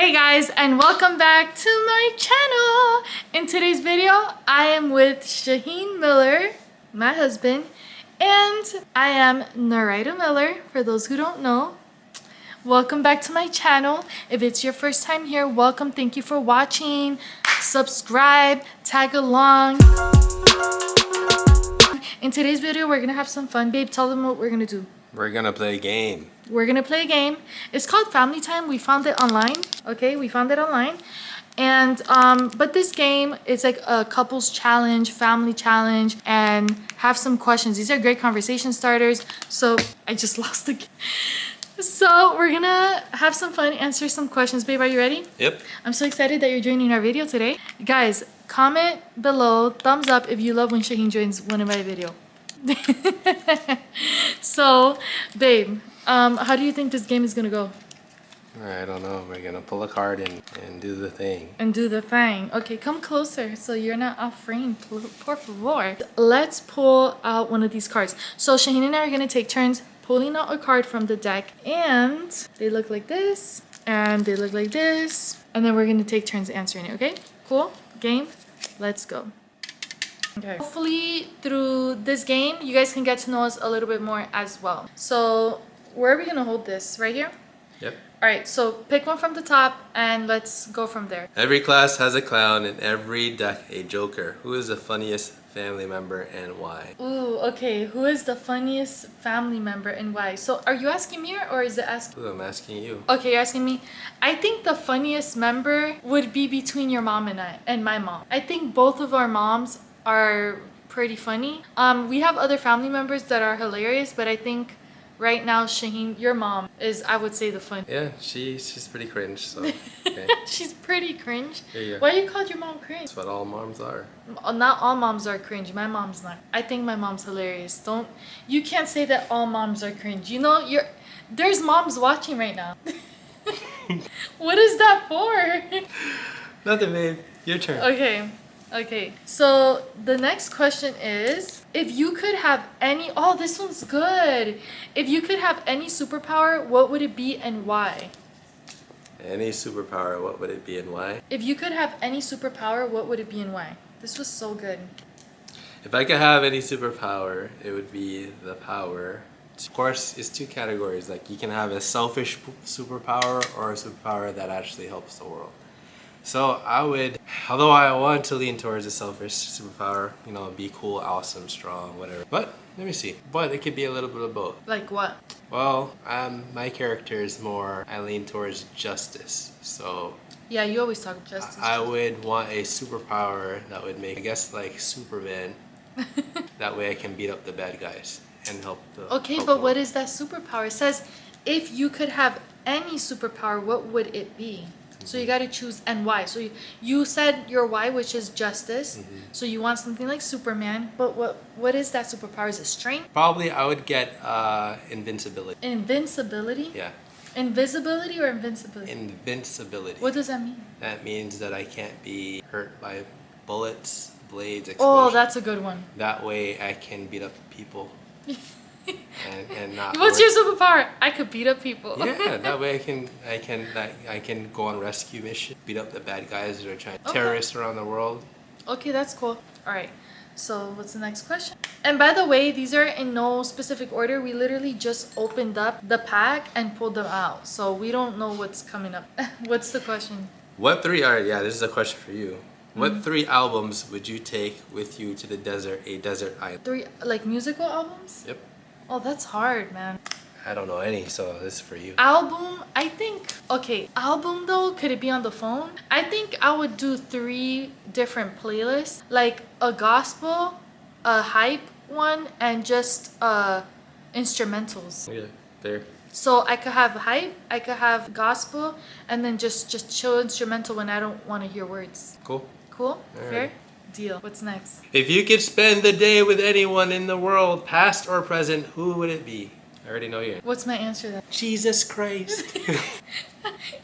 Hey guys, and welcome back to my channel. In today's video, I am with Shaheen Miller, my husband, and I am Narita Miller, for those who don't know. Welcome back to my channel. If it's your first time here, welcome. Thank you for watching. Subscribe, tag along. In today's video, we're gonna have some fun. Babe, tell them what we're gonna do. We're gonna play a game. We're gonna play a game. It's called Family Time. We found it online. Okay, we found it online. And but this game is like a couples challenge, family challenge, and have some questions. These are great conversation starters. So I just lost the game. So we're gonna have some fun, answer some questions. Babe, are you ready? Yep. I'm so excited that you're joining our video today. Guys, comment below, thumbs up if you love when Shaheen joins one of my videos. So, babe, how do you think this game is gonna go? I don't know. We're gonna pull a card and do the thing. And do the thing. Okay, come closer so you're not off frame, por favor. Let's pull out one of these cards. So Shaheen and I are gonna take turns pulling out a card from the deck, and they look like this, and they look like this, and then we're gonna take turns answering it. Okay, cool. Game. Let's go. Okay. Hopefully through this game you guys can get to know us a little bit more as well. So where are we gonna hold this? Right here? Yep. All right, so pick one from the top and let's go from there. Every class has a clown and every deck a joker. Who is the funniest family member and why? Ooh, okay. Who is the funniest family member and why? So are you asking me or is it asking? Ooh, I'm asking you. Okay, you're asking me. I think the funniest member would be between your mom and I and my mom. I think both of our moms are pretty funny. We have other family members that are hilarious, but I think right now Shaheen, your mom is, I would say, the fun. Yeah, she's pretty cringe. So okay. She's pretty cringe. Yeah. Why you called your mom cringe? That's what all moms are. Not all moms are cringe. My mom's not. I think my mom's hilarious. You can't say that all moms are cringe. You know, there's moms watching right now. What is that for? Nothing, babe. Your turn. Okay, so the next question is, if you could have any, oh, this one's good. If you could have any superpower, what would it be and why? Any superpower, what would it be and why? If you could have any superpower, what would it be and why? This was so good. If I could have any superpower, it would be the power. Of course, it's two categories. Like you can have a selfish superpower or a superpower that actually helps the world. So I would, although I want to lean towards a selfish superpower, you know, be cool, awesome, strong, whatever. But let me see. But it could be a little bit of both. Like what? Well, my character is more, I lean towards justice. So Yeah, you always talk justice. I would want a superpower that would make, I guess, like Superman. That way I can beat up the bad guys and help the. Okay, help but the what world. is that superpower? It says, if you could have any superpower, what would it be? So you got to choose and why. So you said your why, which is justice. Mm-hmm. So you want something like Superman, but what is that superpower? Is it strength? Probably I would get invincibility. Invincibility? Yeah. Invisibility or invincibility? Invincibility. What does that mean? That means that I can't be hurt by bullets, blades, explosions. Oh, that's a good one. That way I can beat up people. and not. What's your superpower? I could beat up people. Yeah, that way I can go on rescue mission, beat up the bad guys that are trying terrorists around the world. Okay, that's cool. All right. So what's the next question? And by the way, these are in no specific order. We literally just opened up the pack and pulled them out. So we don't know what's coming up. What's the question? What three? All right, yeah, this is a question for you. What 3 albums would you take with you to the desert, a desert island? 3, like, musical albums? Yep. Oh, that's hard, man. I don't know any, so this is for you. Album, I think, okay, album though, could it be on the phone? I think I would do 3 different playlists, like a gospel, a hype one, and just instrumentals. Yeah, there. So I could have hype, I could have gospel, and then just chill instrumental when I don't want to hear words. Cool. Cool? All Fair? right. Deal. What's next? If you could spend the day with anyone in the world, past or present, who would it be? I already know you. What's my answer then? Jesus Christ.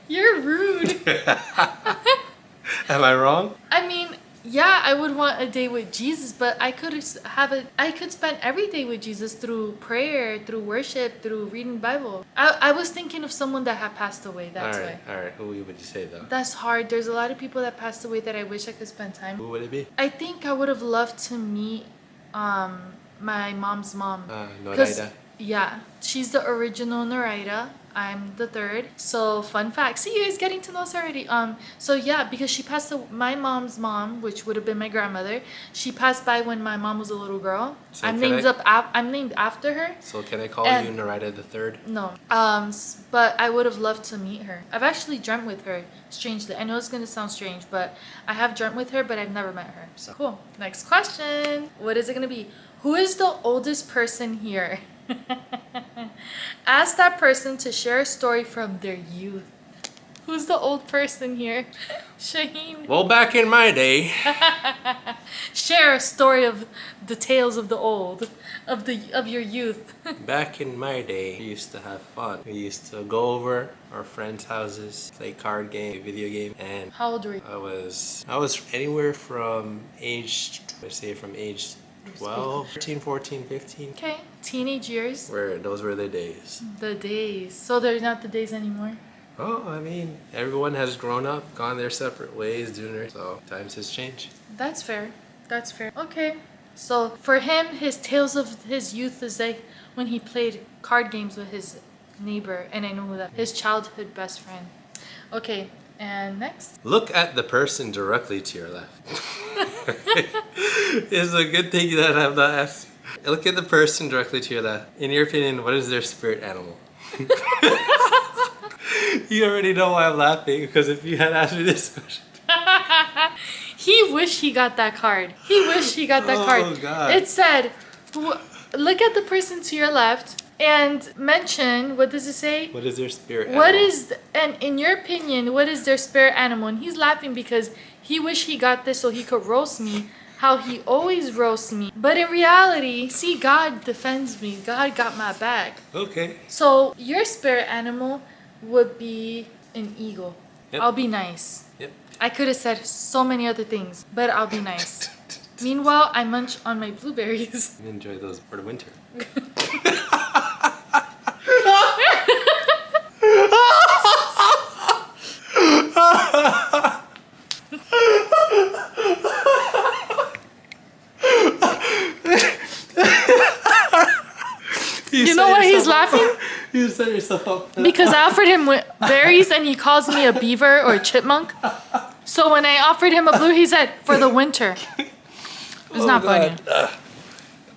You're rude. Am I wrong? I mean, yeah, I would want want a day with Jesus, but I could spend every day with Jesus through prayer, through worship, through reading the Bible. I was thinking of someone that had passed away. That's why. All right. Who would you say though? That's hard. There's a lot of people that passed away that I wish I could spend time. Who would it be? I think I would have loved to meet my mom's mom. Noraida. Yeah, she's the original Noraida. I'm the third. So fun fact. See, you guys getting to know us already. So yeah, because she passed my mom's mom, which would have been my grandmother. She passed by when my mom was a little girl. So I'm named after her. So can I call you Noraida the third? No. But I would have loved to meet her. I've actually dreamt with her. Strangely, I know it's gonna sound strange, but I have dreamt with her, but I've never met her. So cool. Next question. What is it gonna be? Who is the oldest person here? Ask that person to share a story from their youth. Who's the old person here? Shaheen. Well, back in my day. Share a story of the tales of the old, of your youth. Back in my day, we used to have fun. We used to go over our friends' houses, play card game, video game, and How old were you? I was anywhere from age 12, 13, 14, 15. Okay, teenage years. Those were the days. The days. So they're not the days anymore. Oh, I mean, everyone has grown up, gone their separate ways, so times has changed. That's fair. That's fair. Okay. So for him, his tales of his youth is like when he played card games with his neighbor, and I know who that, his childhood best friend. Okay, and next. Look at the person directly to your left. It's a good thing that I'm not asking. Look at the person directly to your left. In your opinion, what is their spirit animal? You already know why I'm laughing, because if you had asked me this question. He wished he got that card. He wished he got that card. Oh, God. It said, look at the person to your left and mention, what does it say? What is their spirit animal? And in your opinion, what is their spirit animal? And he's laughing because he wished he got this so he could roast me, how he always roasts me. But in reality, see, God defends me. God got my back. Okay. So your spirit animal would be an eagle. Yep. I'll be nice. Yep. I could have said so many other things, but I'll be nice. Meanwhile, I munch on my blueberries. Enjoy those for the winter. You know why he's laughing? You set yourself up. Because I offered him berries and he calls me a beaver or a chipmunk. So when I offered him a blue, he said, for the winter. It's not funny.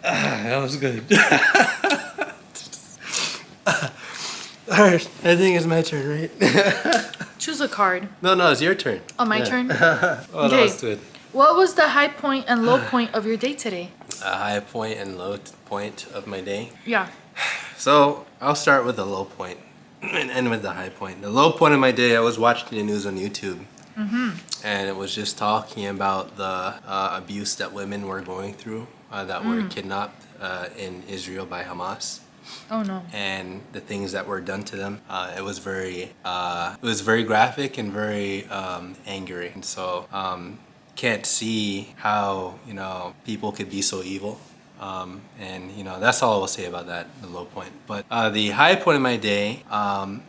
That was good. Alright, I think it's my turn, right? Choose a card. No, it's your turn. Oh, my turn? Oh, Okay. that was good. What was the high point and low point of your day today? A high point and low point of my day. Yeah. So I'll start with the low point and end with the high point. The low point of my day, I was watching the news on YouTube. And it was just talking about the abuse that women were going through that were kidnapped in Israel by Hamas. Oh no. And the things that were done to them. It was very graphic and very angry. And so can't see how people could be so evil. And that's all I will say about that, the low point. But the high point of my day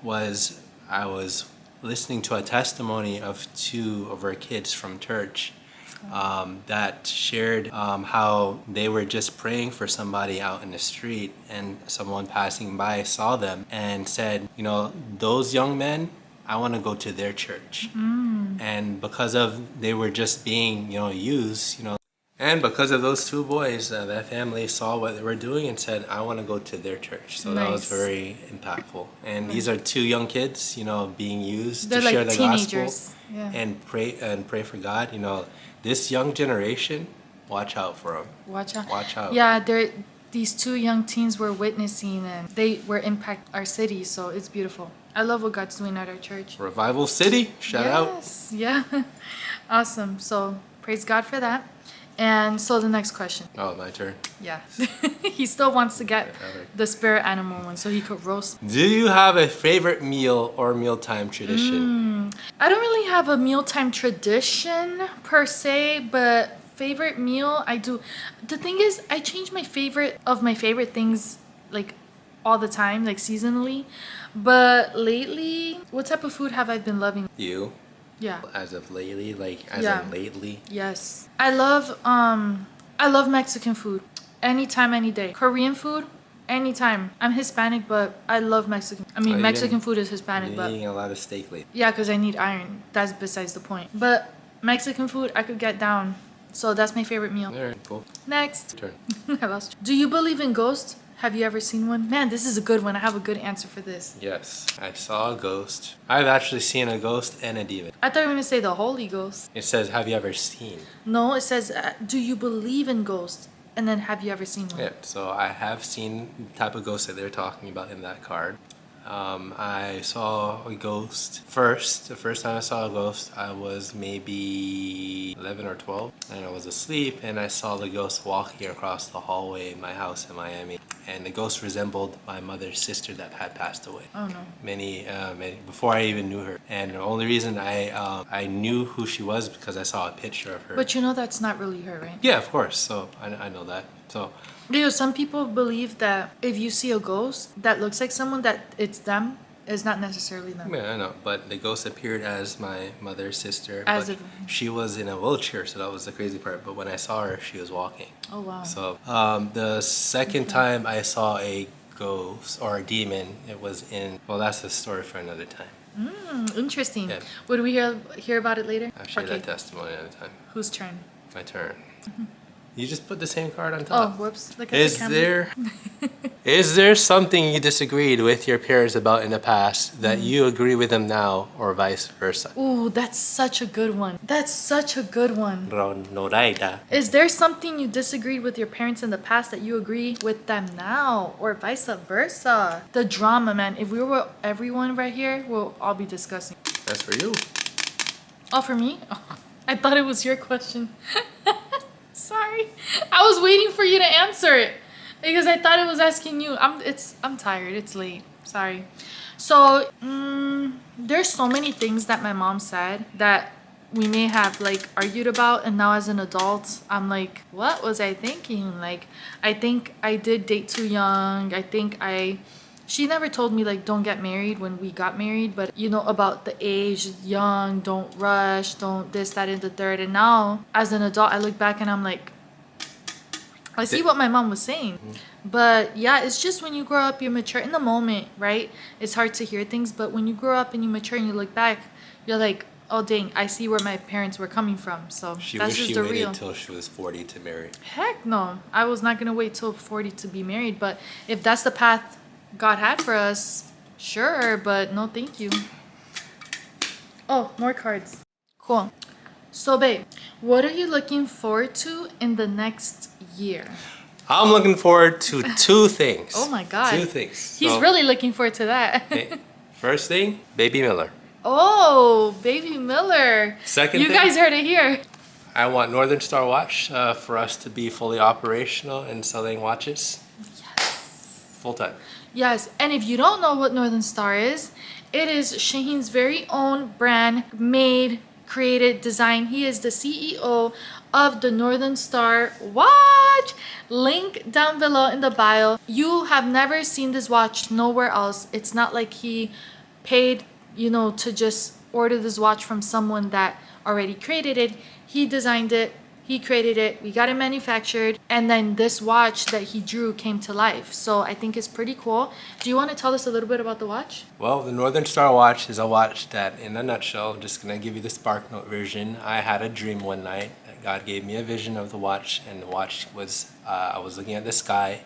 was I was listening to a testimony of two of our kids from church that shared how they were just praying for somebody out in the street, and someone passing by saw them and said, those young men, I want to go to their church. And because of they were just being used, and because of those two boys, that family saw what they were doing and said, I want to go to their church. So that was very impactful. And these are two young kids, being used to share the teenagers. gospel and pray for God. This young generation, watch out for them. Watch out. Watch out. Yeah, these two young teens were witnessing and they were impact our city, so it's beautiful. I love what God's doing at our church. Revival City, shout out. Yes, yeah. Awesome. So praise God for that. And so the next question. Oh, my turn. Yeah. He still wants to get the spirit animal one so he could roast. Do you have a favorite meal or mealtime tradition? I don't really have a mealtime tradition per se, but favorite meal, I do. The thing is, I change my favorite things like all the time, like seasonally. But lately, what type of food have I been loving? You, Yeah. as of lately, like as Yeah. in lately. Yes. I love Mexican food. Anytime, any day. Korean food, anytime. I'm Hispanic, but I love Mexican. I mean, Oh, Mexican you've food is been Hispanic, but eating a lot of steak lately. yeah, because I need iron. That's besides the point. But Mexican food, I could get down. So that's my favorite meal. All right, cool. Next. Turn. I lost. Do you believe in ghosts? Have you ever seen one? Man, this is a good one. I have a good answer for this. Yes, I saw a ghost. I've actually seen a ghost and a demon. I thought you were going to say the Holy Ghost. It says, have you ever seen? No, it says, do you believe in ghosts? And then have you ever seen one? Yeah, so I have seen the type of ghost that they're talking about in that card. I saw a ghost first. The first time I saw a ghost, I was maybe 11 or 12, and I was asleep, and I saw the ghost walking across the hallway in my house in Miami. And the ghost resembled my mother's sister that had passed away. Oh no. Many before I even knew her. And the only reason I knew who she was because I saw a picture of her. But you know that's not really her, right? Yeah, of course. So I know that. So You know, some people believe that if you see a ghost that looks like someone, that it's them, is not necessarily them. yeah, I know. But the ghost appeared as my mother's sister. As but if- she was in a wheelchair, so that was the crazy part. But when I saw her, she was walking. Oh wow. So the second time I saw a ghost or a demon, it was in. Well, that's a story for another time. Interesting. Yeah. Would we hear about it later? I'll share that testimony another time. Whose turn? My turn. You just put the same card on Oh, top. whoops. Look at the camera. Is there something you disagreed with your parents about in the past that you agree with them now, or vice versa? Ooh, that's such a good one. That's such a good one. Noraida. Is there something you disagreed with your parents in the past that you agree with them now, or vice versa? The drama, man. If we were everyone right here, we'll all be discussing. That's for you. Oh, for me? Oh, I thought it was your question. Sorry. I was waiting for you to answer it because I thought it was asking you. I'm tired. It's late. Sorry. So, there's so many things that my mom said that we may have like argued about, and now as an adult, I'm like, what was I thinking? Like, I think I did date too young. She never told me like don't get married when we got married, but you know about the age, young, don't rush, don't this, that, and the third. And now as an adult, I look back and I'm like, I see what my mom was saying. But yeah, it's just when you grow up, you mature in the moment, right? It's hard to hear things, but when you grow up and you mature and you look back, you're like, oh dang, I see where my parents were coming from. So She that's wished just she the waited real. until she was 40 to marry. Heck no, I was not gonna wait till 40 to be married. But if that's the path God had for us, sure, but no thank you. Oh, more cards. Cool. So babe, what are you looking forward to in the next year? I'm looking forward to two things. Oh my God. Two things. He's So, really looking forward to that. hey, first thing, Baby Miller. Oh, Baby Miller. Second You thing, guys heard it here. I want Northern Star Watch for us to be fully operational and selling watches. Yes. Full time. Yes, and if you don't know what Northern Star is, it is Shaheen's very own brand, made, created, designed. He is the CEO of the Northern Star watch. Link down below in the bio. You have never seen this watch nowhere else. It's not like he paid, to just order this watch from someone that already created it. He designed it. He created it, we got it manufactured, and then this watch that he drew came to life. So I think it's pretty cool. Do you want to tell us a little bit about the watch? Well, the Northern Star Watch is a watch that, in a nutshell, I'm just going to give you the Spark Note version. I had a dream one night that God gave me a vision of the watch, and the watch was, I was looking at the sky,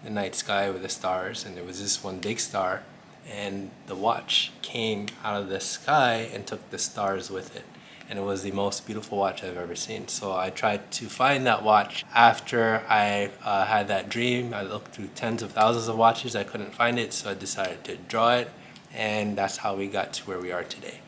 the night sky with the stars, and there was this one big star, and the watch came out of the sky and took the stars with it. And it was the most beautiful watch I've ever seen. So I tried to find that watch after I had that dream. I looked through tens of thousands of watches. I couldn't find it, so I decided to draw it. And that's how we got to where we are today.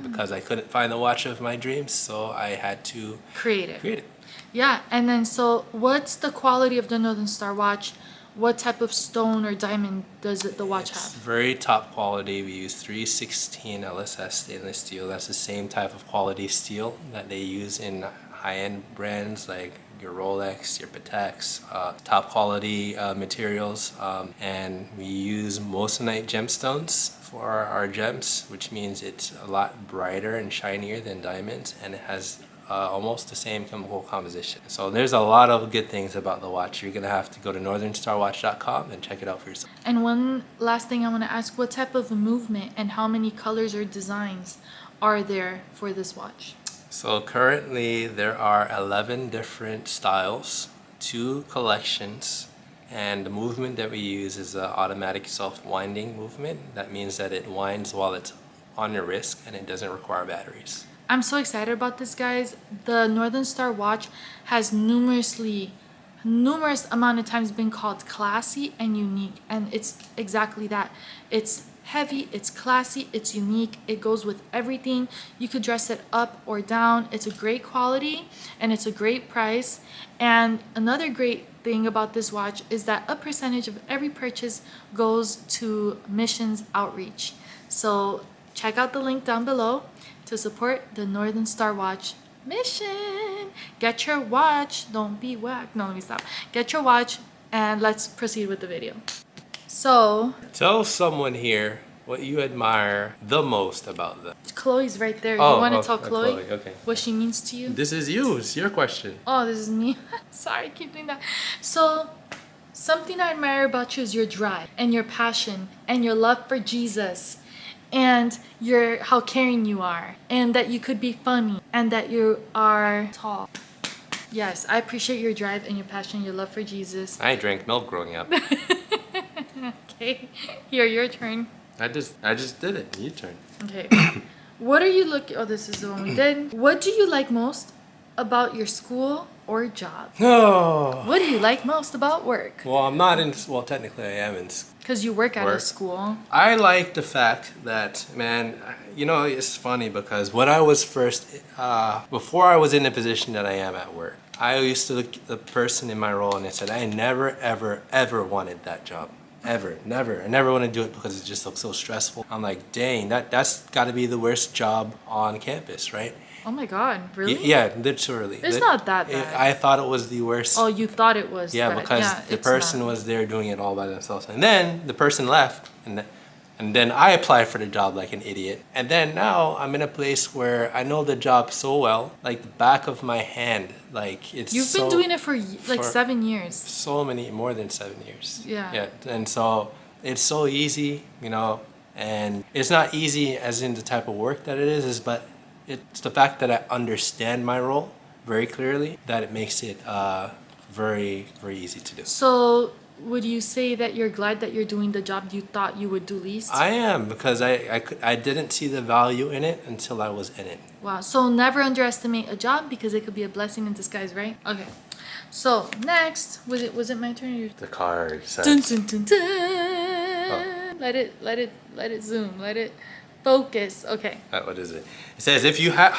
Because I couldn't find the watch of my dreams, so I had to Create it. create it. Yeah, and then so what's the quality of the Northern Star watch? What type of stone or diamond does the watch It's have? very top quality. We use 316 LSS stainless steel. That's the same type of quality steel that they use in high-end brands like your Rolex, your Pateks, top quality materials, and we use moissanite gemstones for our gems, which means it's a lot brighter and shinier than diamonds, and it has almost the same chemical composition. So there's a lot of good things about the watch. You're gonna have to go to northernstarwatch.com and check it out for yourself. And one last thing I want to ask, what type of movement and how many colors or designs are there for this watch? So currently there are 11 different styles, 2 collections, and the movement that we use is an automatic self-winding movement. That means that it winds while it's on your wrist and it doesn't require batteries. I'm so excited about this, guys. The Northern Star watch has numerous amount of times been called classy and unique, and it's exactly that. It's heavy, it's classy, it's unique, it goes with everything. You could dress it up or down. It's a great quality and it's a great price. And another great thing about this watch is that a percentage of every purchase goes to missions outreach. So check out the link down below to support the Northern Star Watch mission. Get your watch, don't be whacked. No, let me stop. Get your watch and let's proceed with the video. So Tell someone here what you admire the most about them. Chloe's right there. You Oh, want to oh, tell Chloe okay. what she means to you? This is you. It's your question. Oh, this is me. Sorry, I keep doing that. So, something I admire about you is your drive and your passion and your love for Jesus, and how caring you are, and that you could be funny, and that you are tall. Yes, I appreciate your drive and your passion, your love for Jesus. I drank milk growing up. Okay, here, your turn. I just did it. You turn. Okay. What are you looking? Oh, this is the one we did. What do you like most about your school or job? Oh. What do you like most about work? Well, I'm not in. Well, technically, I am in. Because you work at a Work. school. I like the fact that, man, you know, it's funny because when I was first, before I was in the position that I am at work, I used to look at the person in my role and I said, I never, ever, ever wanted that job. Ever, never. I never want to do it because it just looks so stressful. I'm like, dang, that's got to be the worst job on campus, right? Oh my God, really? Yeah, literally. It's not that bad. I thought it was the worst. Oh, you thought it was Yeah, bad. because Yeah, the it's person not. was there doing it all by themselves. And then the person left, and then I applied for the job like an idiot. And then now I'm in a place where I know the job so well, like the back of my hand. Like it's You've been doing it for like for 7 years. so many, more than 7 years. Yeah. Yeah, and so it's so easy, you know, and it's not easy as in the type of work that it is, but it's the fact that I understand my role very clearly that it makes it very, very easy to do. So, would you say that you're glad that you're doing the job you thought you would do least? I am, because I didn't see the value in it until I was in it. Wow. So never underestimate a job because it could be a blessing in disguise, right? Okay. So next, was it my turn? Or your... The card says, Dun, dun, dun, dun. Let it zoom. Let it focus. Okay. what is it? It says if you had,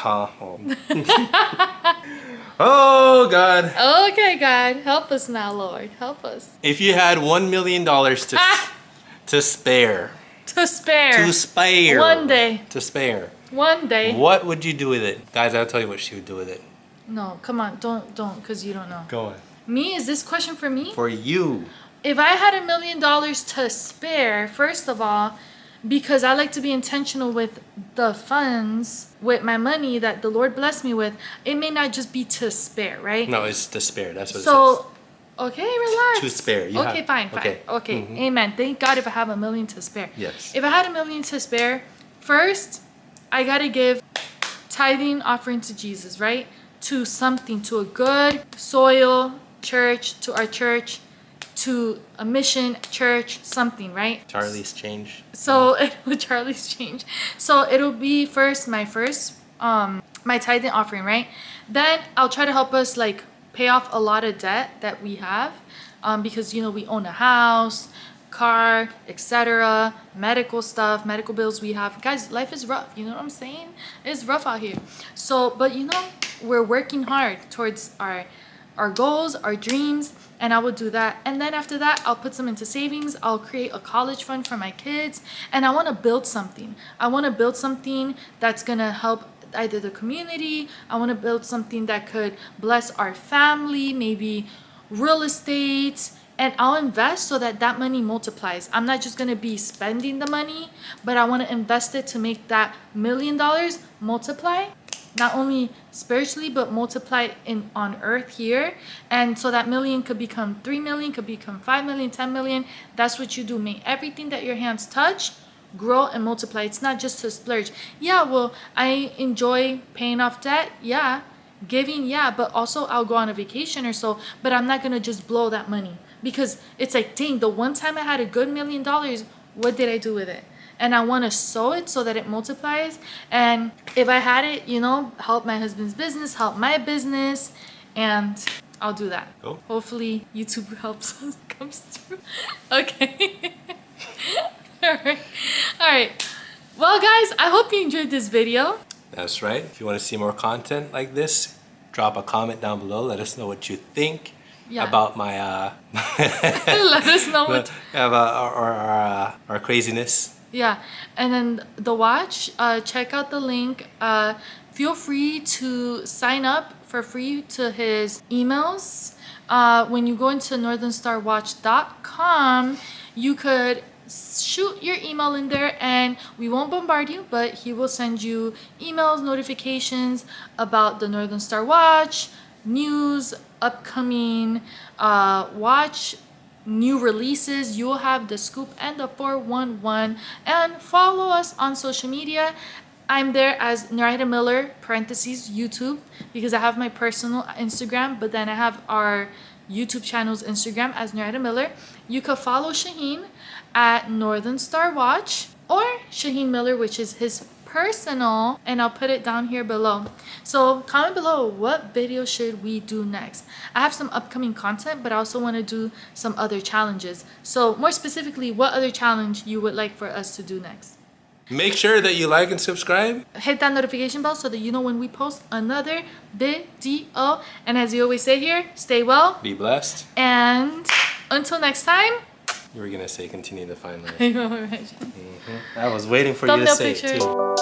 oh God. Okay, God, help us now, Lord. Help us. If you had $1 million to spare. To spare. To spare. One day. To spare. One day. What would you do with it? Guys, I'll tell you what she would do with it. No, come on. Don't, because you don't know. Go on. Me? Is this question for me? For you. If I had $1 million to spare, first of all, because I like to be intentional with the funds, with my money that the Lord blessed me with, it may not just be to spare, right? No, it's to spare. That's what it says. So, okay, relax. To spare. You Okay, have- fine. okay. Okay, Mhm. amen. Thank God if I have $1 million to spare. Yes. If I had $1 million to spare, first, I gotta give tithing offering to Jesus, right? To something, to a good soil church, to our church, to a mission church, something, right? Charlie's change. So Charlie's change. So it'll be my tithing offering, right? Then I'll try to help us like pay off a lot of debt that we have, because you know we own a house, car, etc., medical stuff, medical bills we have. Guys, life is rough. You know what I'm saying? It's rough out here. So, but you know, we're working hard towards our goals, our dreams. And I will do that. And then after that, I'll put some into savings. I'll create a college fund for my kids. And I want to build something. I want to build something that's going to help either the community, I want to build something that could bless our family, maybe real estate, and I'll invest so that that money multiplies. I'm not just going to be spending the money, but I want to invest it to make that $1 million multiply, not only spiritually but multiply in on earth here. And so that million could become 3 million, could become 5 million, 10 million. That's what you do. Make everything that your hands touch grow and multiply. It's not just to splurge. Yeah, well, I enjoy paying off debt. Yeah, giving. Yeah, but also I'll go on a vacation or so, but I'm not gonna just blow that money, because it's like, dang, the one time I had a good $1 million, what did I do with it? And I want to sow it so that it multiplies. And if I had it, you know, help my husband's business, help my business, and I'll do that. Cool. Hopefully YouTube helps us, comes through. Okay. All right. Well, guys, I hope you enjoyed this video. That's right. If you want to see more content like this, drop a comment down below. Let us know what you think about my let us know what about our craziness. Yeah, and then the watch, check out the link. Feel free to sign up for free to his emails. When you go into northernstarwatch.com, you could shoot your email in there and we won't bombard you, but he will send you emails, notifications about the Northern Star Watch, news, upcoming watch, new releases. You will have the scoop and the 411. And follow us on social media. I'm there as Narita Miller parentheses YouTube, because I have my personal Instagram, but then I have our YouTube channel's Instagram as Narita Miller. You could follow Shaheen at Northern Star Watch, or Shaheen Miller, which is his personal, and I'll put it down here below. So comment below, what video should we do next? I have some upcoming content, but I also want to do some other challenges. So more specifically, what other challenge you would like for us to do next? Make sure that you like and subscribe. Hit that notification bell so that you know when we post another video. And as you always say here, stay well, Be blessed. and until next time. You were gonna say continue to find love. Thumbnail I was waiting for you to say it picture. too.